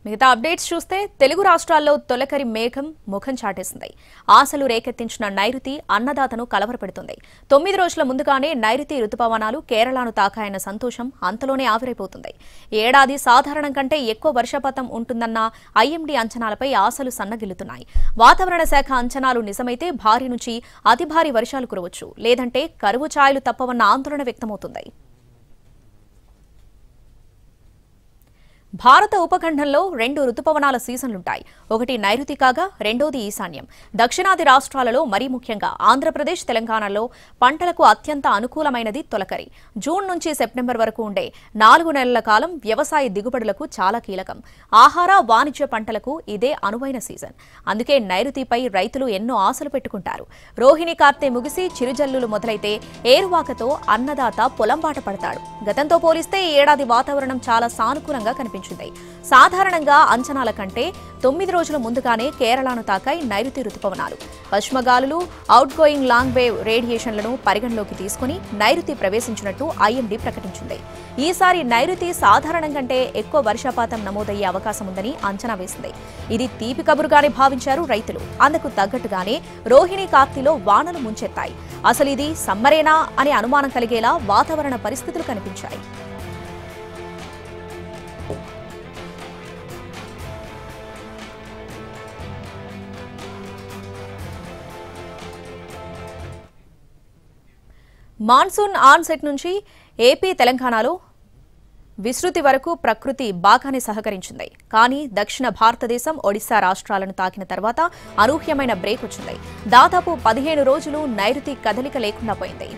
మిగతా అప్డేట్స్ చూస్తే తెలుగు రాష్ట్రాల్లో తొలకరి మేఘం ముఖం చాటేసింది. ఆశలు రేకెత్తించిన నైరుతి అన్నదాతను కలవరపెడుతుంది. 9 రోజుల ముందుగానే నైరుతి రుతుపవనాలు కేరళను తాకాయన్న సంతోషం అంతలోనే ఆవిరైపోతుంది. ఏడాది సాధారణం కంటే ఎక్కువ వర్షపాతం ఉంటుందన్న ఐఎండీ అంచనాలపై ఆశలు సన్నగిల్లుతున్నాయి. వాతావరణ శాఖ అంచనాలు నిజమైతే భారీ నుంచి అతి భారీ వర్షాలు కురవచ్చు, లేదంటే కరువు ఛాయలు తప్పవన్న ఆందోళన వ్యక్తమవుతుంది. భారత ఉపఖండంలో 2 రుతుపవనాల సీజన్లుంటాయి. ఒకటి నైరుతి కాగా రెండోది ఈశాన్యం. దక్షిణాది రాష్ట్రాలలో మరీ ముఖ్యంగా ఆంధ్రప్రదేశ్, తెలంగాణలో పంటలకు అత్యంత అనుకూలమైనది తొలకరి. జూన్ నుంచి సెప్టెంబర్ వరకు ఉండే 4 నెలల కాలం వ్యవసాయ దిగుబడులకు చాలా కీలకం. ఆహార, వాణిజ్య పంటలకు ఇదే అనువైన సీజన్. అందుకే నైరుతిపై రైతులు ఎన్నో ఆశలు పెట్టుకుంటారు. రోహిణి కార్తె ముగిసి చిరుజల్లులు మొదలైతే ఏరువాకతో అన్నదాత పొలంబాట పడతాడు. గతంతో పోలిస్తే ఈ ఏడాది వాతావరణం చాలా సానుకూలంగా కనిపించింది. సాధారణంగా అంచనాల కంటే 9 రోజుల ముందుగానే కేరళను తాకాయి నైరుతి రుతుపవనాలు. పశ్చిమ గాలులు, అవుట్ గోయింగ్ లాంగ్ వేవ్ రేడియేషన్లను పరిగణలోకి తీసుకుని నైరుతి ప్రవేశించినట్టు ఐఎండీ ప్రకటించింది. ఈసారి నైరుతి సాధారణం కంటే ఎక్కువ వర్షపాతం నమోదయ్యే అవకాశం ఉందని అంచనా వేసింది. ఇది తీపి కబురుగానే భావించారు రైతులు. అందుకు తగ్గట్టుగానే రోహిణి కార్తీలో వానలు ముంచెత్తాయి. అసలు ఇది సమ్మరేనా అనే అనుమానం కలిగేలా వాతావరణ పరిస్థితులు కనిపించాయి. మాన్సూన్ ఆన్సెట్ నుంచి ఏపీ, తెలంగాణలో విస్తృతి వరకు ప్రకృతి బాగానే సహకరించింది. కానీ దక్షిణ భారతదేశం, ఒడిశా రాష్ట్రాలను తాకిన తర్వాత అనూహ్యమైన బ్రేక్ వచ్చింది. దాదాపు 15 రోజులు నైరుతి కదలిక లేకుండా పోయింది.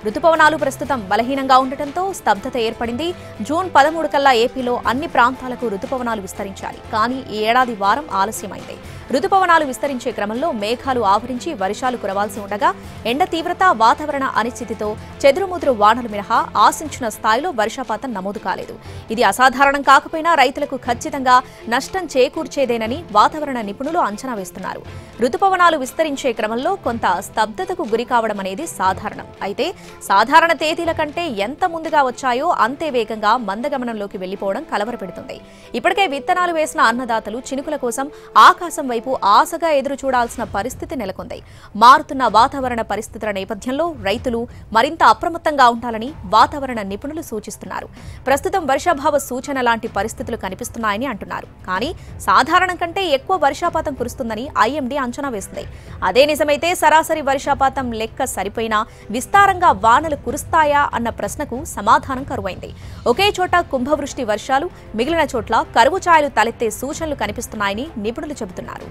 రుతుపవనాలు ప్రస్తుతం బలహీనంగా ఉండటంతో స్తబ్దత ఏర్పడింది. జూన్ 13 కల్లా ఏపీలో అన్ని ప్రాంతాలకు రుతుపవనాలు విస్తరించాలి. కానీ ఈ ఏడాది వారం ఆలస్యమైంది. రుతుపవనాలు విస్తరించే క్రమంలో మేఘాలు ఆవరించి వర్షాలు కురవాల్సి ఉండగా ఎండ తీవ్రత, వాతావరణ అనిశ్చితితో చెదురుముదురు వానలు మినహా ఆశించిన స్థాయిలో వర్షపాతం నమోదు కాలేదు. ఇది అసాధారణం కాకపోయినా రైతులకు ఖచ్చితంగా నష్టం చేకూర్చేదేనని వాతావరణ నిపుణులు అంచనా వేస్తున్నారు. రుతుపవనాలు విస్తరించే క్రమంలో కొంత స్తబ్దతకు గురికావడం అనేది సాధారణం. అయితే సాధారణ తేదీల కంటే ఎంత ముందుగా వచ్చాయో అంతే వేగంగా మందగమనంలోకి వెళ్లిపోవడం కలవరపెడుతుంది. ఇప్పటికే విత్తనాలు వేసిన అన్నదాతలు చినుకుల కోసం ఆకాశం వైపు ఆశగా ఎదురు చూడాల్సిన పరిస్థితి నెలకొంది. మారుతున్న వాతావరణ పరిస్థితుల నేపథ్యంలో రైతులు మరింత అప్రమత్తంగా ఉండాలని వాతావరణ నిపుణులు సూచిస్తున్నారు. ప్రస్తుతం వర్షాభావ సూచన లాంటి పరిస్థితులు కనిపిస్తున్నాయని అంటున్నారు. కానీ సాధారణం కంటే ఎక్కువ వర్షపాతం కురుస్తుందని ఐఎండీ అంచనా వేస్తుంది. అదే నిజమైతే సరాసరి వర్షపాతం లెక్క సరిపోయినా విస్తారంగా వానలు కురుస్తాయా అన్న ప్రశ్నకు సమాధానం కరువైంది. ఒకే చోట కుంభవృష్టి వర్షాలు, మిగిలిన చోట్ల కరువు ఛాయలు తలెత్తే సూచనలు కనిపిస్తున్నాయని నిపుణులు చెబుతున్నారు.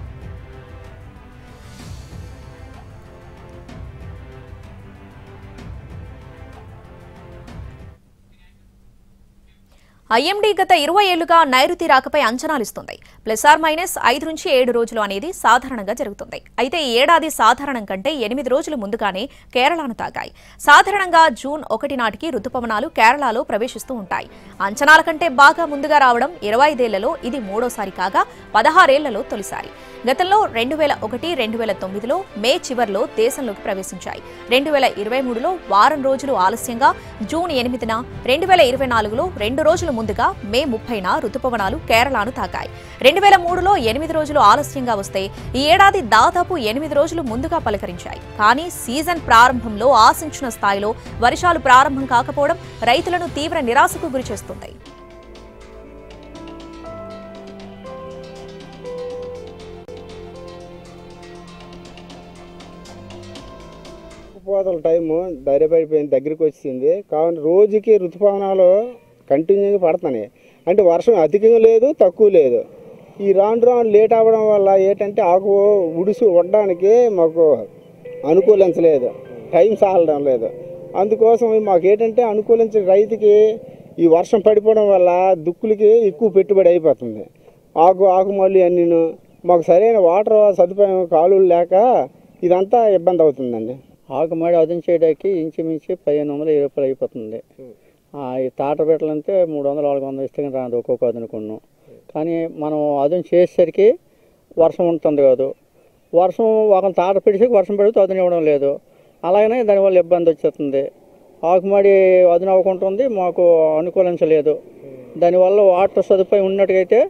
ఐఎండీ గత 20 ఏళ్లుగా నైరుతి రాకపై అంచనాలిస్తుంది. +/- 5 నుంచి 7 రోజులు అనేది సాధారణంగా జరుగుతుంది. అయితే ఈ ఏడాది సాధారణం కంటే 8 రోజులు ముందుగానే కేరళను తాకాయి. సాధారణంగా జూన్ 1 నాటికి రుతుపవనాలు కేరళలో ప్రవేశిస్తూ ఉంటాయి. అంచనాల కంటే బాగా ముందుగా రావడం 25 ఏళ్లలో ఇది మూడోసారి కాగా 16 ఏళ్లలో తొలిసారి. గతంలో 2001, 2009లో మే చివర్లో దేశంలోకి ప్రవేశించాయి. 2023లో వారం రోజులు ఆలస్యంగా జూన్ 8న, 2024లో 2 రోజులు ముందుగా మే 30న రుతుపవనాలు కేరళను తాకాయి. 2003లో 8 రోజులు ఆలస్యంగా వస్తే ఈ ఏడాది దాదాపు 8 రోజులు ముందుగా పలకరించాయి. కానీ సీజన్ ప్రారంభంలో ఆశించిన స్థాయిలో వర్షాలు ప్రారంభం కాకపోవడం రైతులను తీవ్ర నిరాశకు గురిచేస్తుంది. రుతుపవనాల టైము ధైర్యపడిపోయింది, దగ్గరికి వచ్చింది. కావున రోజుకి రుతుపవనాలు కంటిన్యూగా పడుతున్నాయి. అంటే వర్షం అధికంగా లేదు, తక్కువ లేదు. ఈ రాను లేట్ అవ్వడం వల్ల ఏంటంటే ఆకు ఉడుసు ఉండడానికి మాకు అనుకూలించలేదు, టైం సాలడం లేదు. అందుకోసం మాకు ఏంటంటే అనుకూలించే రైతుకి ఈ వర్షం పడిపోవడం వల్ల దుక్కులకి ఎక్కువ పెట్టుబడి అయిపోతుంది. ఆకు మళ్ళీ అన్నీను మాకు సరైన వాటర్ సదుపాయం కాలువలు లేక ఇదంతా ఇబ్బంది అవుతుందండి. ఆకుమాడి అదును చేయడానికి ఇంచుమించు 1500-20 రూపాయలు అయిపోతుంది. ఈ తాట పెట్టాలంటే 300-400 ఇస్తే రాదు ఒక్కొక్క అదునుకున్నాం. కానీ మనం అదును చేసేసరికి వర్షం ఉంటుంది కాదు. వర్షం ఒక తాట పెట్టేసరికి వర్షం పెడితే అదును ఇవ్వడం లేదు. అలాగనే దానివల్ల ఇబ్బంది వచ్చేస్తుంది. ఆకుమాడి అదును అవ్వకుంటుంది, మాకు అనుకూలించలేదు. దానివల్ల వాటర్ సదుపాయం ఉన్నట్టుగైతే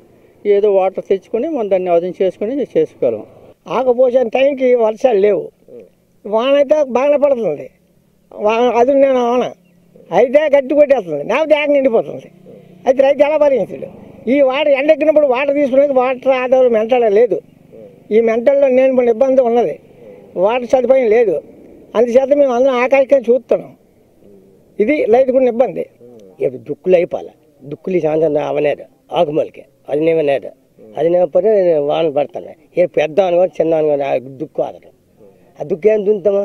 ఏదో వాటర్ తెచ్చుకొని మనం దాన్ని అదును చేసుకొని చేసుకోగలం. ఆకపోసిన టైంకి వర్షాలు లేవు, వాన అయితే బాగానే పడుతుంది, అది నేను వాన అయితే గట్టి కొట్టేస్తుంది, లేకపోతే ఏక నిండిపోతుంది. అయితే రైతు ఎలా భరించాడు? ఈ వాటర్ ఎండెక్కినప్పుడు వాటర్ తీసుకునేది వాటర్ ఆధారం మెంటల్లో లేదు. ఈ మెంటల్లో నేను మన ఇబ్బంది ఉన్నది, వాటర్ సదుపాయం లేదు. అందుచేత మేము అందరం ఆకాశంగా చూస్తున్నాం. ఇది రైతుకున్న ఇబ్బంది. ఇప్పుడు దుక్కులు అయిపోవాలి, దుక్కులు సాయంత్రం అవనేది ఆకుమలికి అది నేమనేది అది నేపథ్యం వాన పడుతున్నాయి. ఏ పెద్ద అనుకోని చిన్న అనుకోని ఆ దుక్కు ఆదరం ఆ దుక్కు ఏం దున్నుతామా?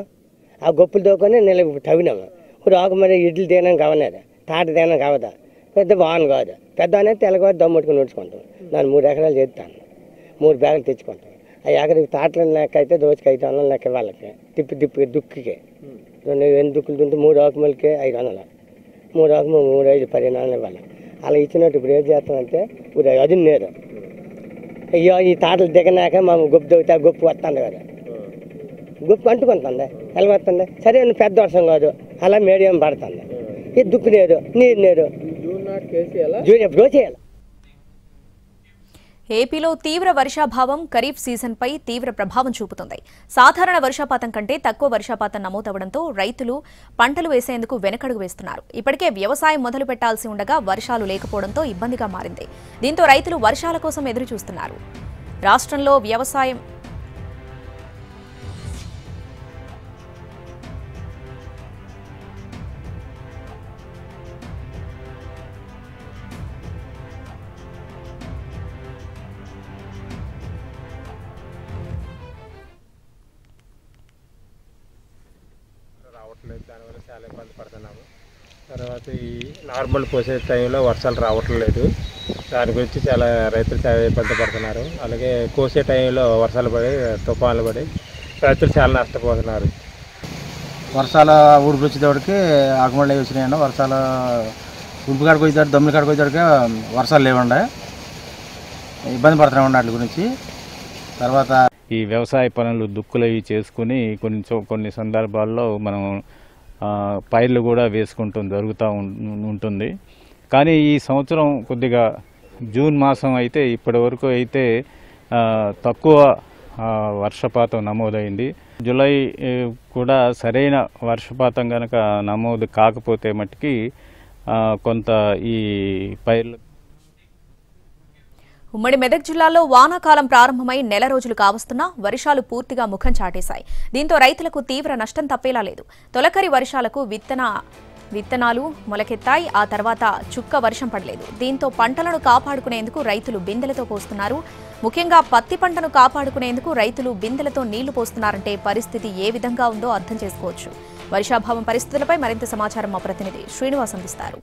ఆ గొప్పలు దోకొని నెల తవ్వినాము. ఇప్పుడు ఆకుమలి ఇడ్లు తినడానికి అవనేది, తాట తినడానికి అవదా, పెద్ద వాన కాదు. పెద్ద అనేది తెల్లగా దమ్ముట్టుకుని నడుచుకుంటాం. దాన్ని 3 ఎకరాలు చేస్తాను, 3 బ్యాగులు తెచ్చుకుంటాం. ఆ ఎకరికి తాటల లెక్క అయితే దోచుకు 500 లెక్క వాళ్ళకి తిప్పి దుక్కికి 2 దుక్కులు దుంటే 3 ఆకుమలకి 500, 3 ఆకుమలు 3 5 15 ఇవ్వాలి. అలా ఇచ్చినట్టు ఇప్పుడు ఏం చేస్తామంటే ఇప్పుడు అది నేరు అయ్యో ఈ తాటలు దిగనాక మనం గొప్ప దొరికితే గొప్ప వస్తుంది కదా, గొప్ప అంటుకుంటుంది ఎలా వస్తుంది. సరే పెద్ద వర్షం కాదు, అలా మీడియం పడుతుంది. ఇది దుక్కు నేరు నీరు నేరు జూన్ ఎప్పుడో చేయాలి. ఏపీలో తీవ్ర వర్షాభావం ఖరీఫ్ సీజన్పై తీవ్ర ప్రభావం చూపుతుంది. సాధారణ వర్షపాతం కంటే తక్కువ వర్షపాతం నమోదవడంతో రైతులు పంటలు వేసేందుకు వెనకడుగు వేస్తున్నారు. ఇప్పటికే వ్యవసాయం మొదలు పెట్టాల్సి ఉండగా వర్షాలు లేకపోవడంతో ఇబ్బందిగా మారింది. దీంతో రైతులు వర్షాల కోసం ఎదురు చూస్తున్నారు. రాష్ట్రంలో వ్యవసాయం దానివల్ల చాలా ఇబ్బంది పడుతున్నాము. తర్వాత ఈ నార్మల్ పోసే టైంలో వర్షాలు రావట్లేదు, దాని గురించి చాలా రైతులు చాలా ఇబ్బంది పడుతున్నారు. అలాగే కోసే టైంలో వర్షాలు పడి తుఫాన్లు పడి రైతులు చాలా నష్టపోతున్నారు. వర్షాల ఊడికి వచ్చేటప్పటికి ఆకుమళ్ళు వచ్చినాయండి. వర్షాలు ఉడుపు కాడికి వచ్చేటప్పుడు దమ్ముల కాడికి వచ్చేటప్పటికి వర్షాలు లేవండి, ఇబ్బంది పడుతున్నామండి వాటి గురించి. తర్వాత ఈ వ్యవసాయ పనులు దుక్కులు అవి చేసుకుని కొన్ని సందర్భాల్లో మనం పైర్లు కూడా వేసుకుంటూ జరుగుతూ ఉంటుంది. కానీ ఈ సంవత్సరం కొద్దిగా జూన్ మాసం అయితే ఇప్పటి వరకు అయితే తక్కువ వర్షపాతం నమోదైంది. జూలై కూడా సరైన వర్షపాతం కనుక నమోదు కాకపోతే మట్టుకి కొంత ఈ పైర్లు. ఉమ్మడి మెదక్ జిల్లాలో వానాకాలం ప్రారంభమై నెల రోజులు కావస్తున్నా వర్షాలు పూర్తిగా ముఖం చాటేశాయి. దీంతో రైతులకు తీవ్ర నష్టం తప్పేలా లేదు. తొలకరి వర్షాలకు విత్తనాలు మొలకెత్తాయి, ఆ తర్వాత చుక్క వర్షం పడలేదు. దీంతో పంటలను కాపాడుకునేందుకు రైతులు బిందెలతో పోస్తున్నారు. ముఖ్యంగా పత్తి పంటను కాపాడుకునేందుకు రైతులు బిందెలతో నీళ్లు పోస్తున్నారంటే పరిస్థితి ఏ విధంగా ఉందో అర్థం చేసుకోవచ్చు. వర్షాభావం పరిస్థితులపై మరింత సమాచారం మా ప్రతినిధి శ్రీనివాస్ అందిస్తారు.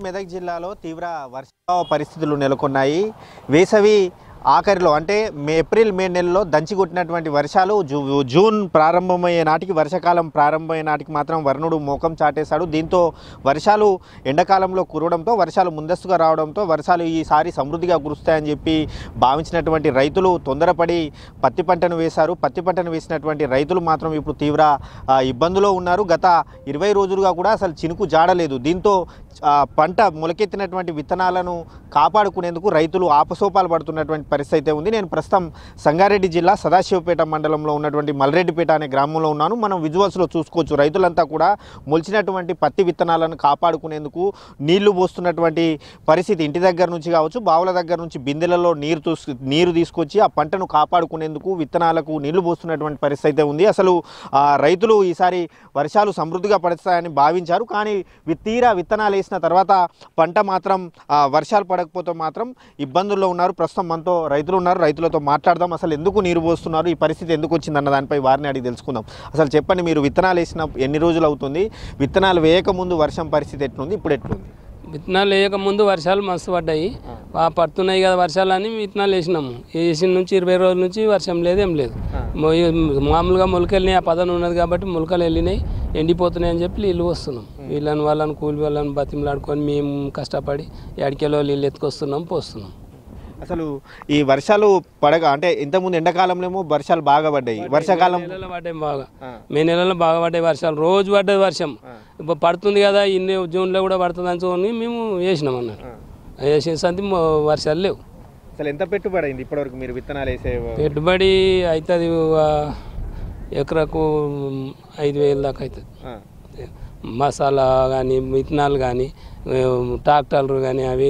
మెదక్ జిల్లాలో తీవ్ర వర్షాభావ పరిస్థితులు నెలకొన్నాయి. వేసవి ఆఖరిలో అంటే ఏప్రిల్ మే నెలలో దంచికొట్టినటువంటి వర్షాలు జూన్ ప్రారంభమయ్యే నాటికి, వర్షాకాలం ప్రారంభమయ్యే నాటికి మాత్రం వరుణుడు మోకం చాటేశాడు. దీంతో వర్షాలు ఎండాకాలంలో కురవడంతో, వర్షాలు ముందస్తుగా రావడంతో వర్షాలు ఈసారి సమృద్ధిగా కురుస్తాయని చెప్పి భావించినటువంటి రైతులు తొందరపడి పత్తి పంటను వేశారు. పత్తి పంటను వేసినటువంటి రైతులు మాత్రం ఇప్పుడు తీవ్ర ఇబ్బందులో ఉన్నారు. గత 20 రోజులుగా కూడా అసలు చినుకు జాడలేదు. దీంతో పంట మొలకెత్తినటువంటి విత్తనాలను కాపాడుకునేందుకు రైతులు ఆపసోపాలు పడుతున్నటువంటి పరిస్థితి అయితే ఉంది. నేను ప్రస్తుతం సంగారెడ్డి జిల్లా సదాశివపేట మండలంలో ఉన్నటువంటి మల్రెడ్డిపేట అనే గ్రామంలో ఉన్నాను. మనం విజువల్స్లో చూసుకోవచ్చు, రైతులంతా కూడా మొలిచినటువంటి పత్తి విత్తనాలను కాపాడుకునేందుకు నీళ్లు పోస్తున్నటువంటి పరిస్థితి. ఇంటి దగ్గర నుంచి కావచ్చు, బావుల దగ్గర నుంచి బిందెలలో నీరు తీసుకొచ్చి ఆ పంటను కాపాడుకునేందుకు విత్తనాలకు నీళ్లు పోస్తున్నటువంటి పరిస్థితి అయితే ఉంది. అసలు రైతులు ఈసారి వర్షాలు సమృద్ధిగా పడతాయని భావించారు. కానీ తీరా విత్తనాలు వేసిన తర్వాత పంట మాత్రం వర్షాలు పడకపోతే మాత్రం ఇబ్బందుల్లో ఉన్నారు. ప్రస్తుతం మనతో రైతులు ఉన్నారు, రైతులతో మాట్లాడదాం. అసలు ఎందుకు నీరు పోస్తున్నారు, ఈ పరిస్థితి ఎందుకు వచ్చిందన్న దానిపై వారిని అడిగి తెలుసుకుందాం. అసలు చెప్పండి, మీరు విత్తనాలు వేసిన ఎన్ని రోజులు అవుతుంది? విత్తనాలు వేయకముందు వర్షం పరిస్థితి ఎట్లుంది, ఇప్పుడు ఎట్లుంది? విత్తనాలు వేయకముందు వర్షాలు మస్తు పడ్డాయి, పడుతున్నాయి కదా వర్షాలు అని విత్తనాలు వేసినాము. వేసిన నుంచి 20 రోజుల నుంచి వర్షం లేదు, ఏం లేదు. మామూలుగా మొలకెళ్ళినాయి, ఆ పదన ఉన్నది కాబట్టి మొలకలు వెళ్ళినాయి, ఎండిపోతున్నాయి అని చెప్పి నీళ్ళు వస్తున్నాం. వాళ్ళని కూలి వాళ్ళని బతిమలాడుకొని మేము కష్టపడి ఎడికెలో నీళ్ళు ఎత్తుకొస్తున్నాం, పోస్తున్నాం. అసలు ఈ వర్షాలు అంటే ఇంతకుముందు ఎండాకాలంలో వర్షాలు బాగా పడ్డాయి, వర్షాకాలం పడ్డాయి బాగా, మే నెలలో బాగా పడ్డాయి వర్షాలు, రోజు పడ్డది వర్షం. ఇప్పుడు పడుతుంది కదా, ఇన్ని జూన్లో కూడా పడుతుంది అని మేము వేసినాం అన్నట్టు. వేసిన సంతి వర్షాలు లేవు. అసలు ఎంత పెట్టుబడి అయింది ఇప్పటివరకు మీరు విత్తనాలు వేసే? పెట్టుబడి అవుతుంది ఎకరాకు 5,000 దాకా అవుతుంది. మసాలా కానీ విత్తనాలు కానీ ట్రాక్టర్లు కానీ అవి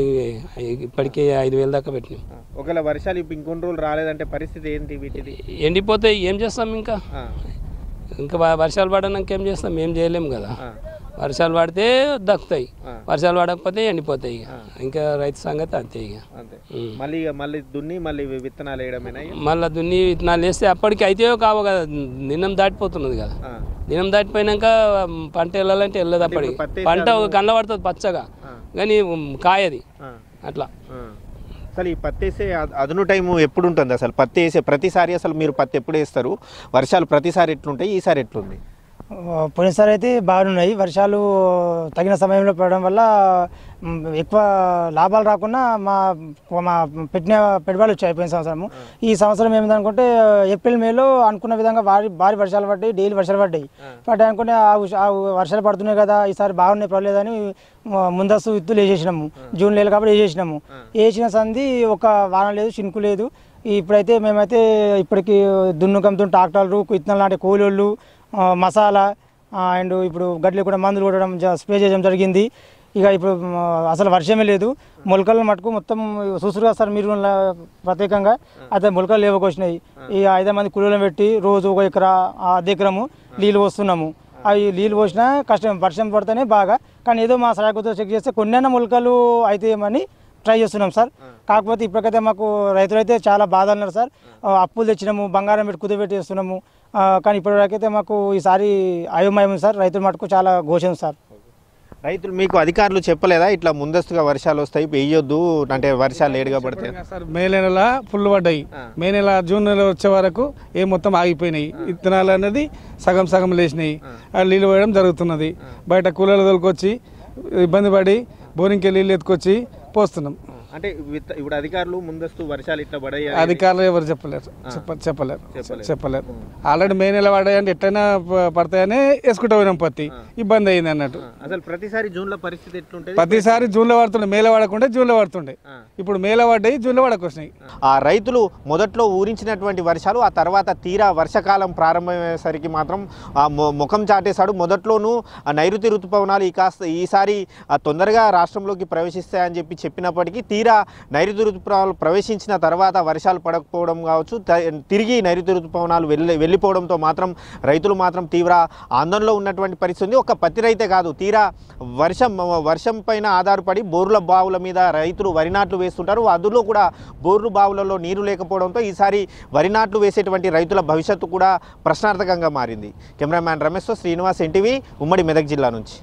ఇప్పటికే 5,000 దాకా పెట్టినాం. ఒకవేళ వర్షాలు ఇంకొన్ని రోజులు రాలేదంటే పరిస్థితి ఏంటి? వీటిది ఎండిపోతాయి. ఏం చేస్తాం? ఇంకా వర్షాలు పడడానికి ఏం చేస్తాం? ఏం చేయలేము కదా. వర్షాలు పడితే దక్కుతాయి, వర్షాలు పడకపోతే ఎండిపోతాయి. ఇంకా రైతు సంగతి అంతే. మళ్ళీ దున్ని మళ్ళీ విత్తనాలు వేయడమేనా? మళ్ళీ దున్ని విత్తనాలు వేస్తే అప్పటికి అయితే కావు కదా. దినం దాటిపోతున్నది కదా. దినం దాటిపోయినాక పంట వెళ్ళాలంటే వెళ్ళదు. అప్పటికి పంట కళ్ళ పడుతుంది పచ్చగా, కానీ కాయది అట్లా. అసలు ఈ పత్తి వేసే అదును టైం ఎప్పుడు ఉంటుంది? అసలు పత్తి వేసే ప్రతిసారి అసలు మీరు పత్తి ఎప్పుడు వేస్తారు? వర్షాలు ప్రతిసారి ఎట్లుంటాయి? ఈసారి ఎట్లుంది? పోయినసారి అయితే బాగున్నాయి. వర్షాలు తగిన సమయంలో పడడం వల్ల ఎక్కువ లాభాలు రాకుండా మా పెట్టిన పెట్టుబడులు వచ్చాయి పోయిన సంవత్సరము. ఈ సంవత్సరం ఏమిటనుకుంటే ఏప్రిల్ మేలో అనుకున్న విధంగా భారీ వర్షాలు పడ్డాయి, డైలీ వర్షాలు పడ్డాయి అనుకుంటే ఆ వర్షాలు పడుతున్నాయి కదా, ఈసారి బాగున్నాయి పర్లేదని ముందస్తు విత్తులు వేసేసినాము. జూన్ నెల కాబట్టి వేసేసినాము. వేసిన సంది ఒక వారం లేదు, చినుకు లేదు. ఇప్పుడైతే మేమైతే ఇప్పటికి దున్నుకంతో ట్రాక్టర్లు, విత్తనాలు లాంటి కూలోళ్ళు, మసాలా అండ్ ఇప్పుడు గడ్డలు కూడా మందులు కొట్టడం స్ప్రే చేయడం జరిగింది. ఇక ఇప్పుడు అసలు వర్షమే లేదు. మొలకలు మటుకు మొత్తం చూసురుగా సార్ మీరు ప్రత్యేకంగా అయితే మొలకలు లేవకొచ్చినాయి. ఈ 5 మంది కూలీలను పెట్టి రోజు 1 ఎకరా అర్ధ ఎకరము నీళ్ళు పోస్తున్నాము. అవి నీళ్ళు పోసినా కష్టం, వర్షం పడితేనే బాగా. కానీ ఏదో మా సహాయకుతో చెక్ చేస్తే కొన్నైనా మొలకలు అవుతాయేమని ట్రై చేస్తున్నాం సార్. కాకపోతే ఇప్పటికైతే మాకు రైతులు అయితే చాలా బాధ అన్నారు సార్. అప్పులు తెచ్చినాము, బంగారం పెట్టి కుదిపెట్టి చేస్తున్నాము. కానీ ఇప్పటివరకైతే మాకు ఈసారి అయోమయం ఉంది సార్. రైతులు మటుకు చాలా ఘోషం సార్. రైతులు మీకు అధికారులు చెప్పలేదా ఇట్లా ముందస్తుగా వర్షాలు వస్తాయి వేయొద్దు అంటే వర్షాలు లేటుగా పడతాయి? సార్ మే నెల ఫుల్ పడ్డాయి. మే నెల జూన్ నెల వచ్చే వరకు మొత్తం ఆగిపోయినాయి. విత్తనాలు అనేది సగం లేచినాయి. నీళ్ళు పోయడం జరుగుతున్నది. బయట కూలర్లు తోలుకొచ్చి ఇబ్బంది పడి బోరింగ్కి నీళ్ళు ఎత్తుకొచ్చి పోస్తున్నాం. అంటే ఇప్పుడు అధికారులు ముందస్తు వర్షాలు ఇట్లా పడాయి అధికారులు ఎవరు చెప్పలేరు. ఆల్రెడీ మే నెల పడాయి అంటే ఎట్లయినా పడతాయని వేసుకుంటూ పోయినాం. పత్తి ఇబ్బంది అయింది అన్నట్టు. అసలు ప్రతిసారి జూన్ లో పరిస్థితి ఎట్లుంటుంది? ప్రతిసారి జూన్ లో పడుతుండే, మేలో పడకుండా జూన్ లో పడుతుండే. ఇప్పుడు మేలో పడ్డాయి, జూన్ లో పడకొచ్చినాయి. ఆ రైతులు మొదట్లో ఊరించినటువంటి వర్షాలు ఆ తర్వాత తీరా వర్షాకాలం ప్రారంభమయ్యేసరికి మాత్రం ముఖం చాటేశాడు. మొదట్లోనూ నైరుతి ఋతుపవనాలు ఈసారి తొందరగా రాష్ట్రంలోకి ప్రవేశిస్తాయని చెప్పినప్పటికీ తీరా నైరుతి ఋతుపవనాలు ప్రవేశించిన తర్వాత వర్షాలు పడకపోవడం కావచ్చు, తిరిగి నైరుతి ఋతుపవనాలు వెళ్ళిపోవడంతో మాత్రం రైతులు మాత్రం తీవ్ర ఆందోళనలో ఉన్నటువంటి పరిస్థితి. ఒక పత్తి రైతే కాదు, తీరా వర్షం పైన ఆధారపడి బోర్ల బావుల మీద రైతులు వరి నాట్లు వేస్తుంటారు. అందులో కూడా బోర్లు బావులలో నీరు లేకపోవడంతో ఈసారి వరి నాట్లు వేసేటువంటి రైతుల భవిష్యత్తు కూడా ప్రశ్నార్థకంగా మారింది. కెమెరామ్యాన్ రమేష్తో శ్రీనివాస్, ఎన్టీవీ, ఉమ్మడి మెదక్ జిల్లా నుంచి.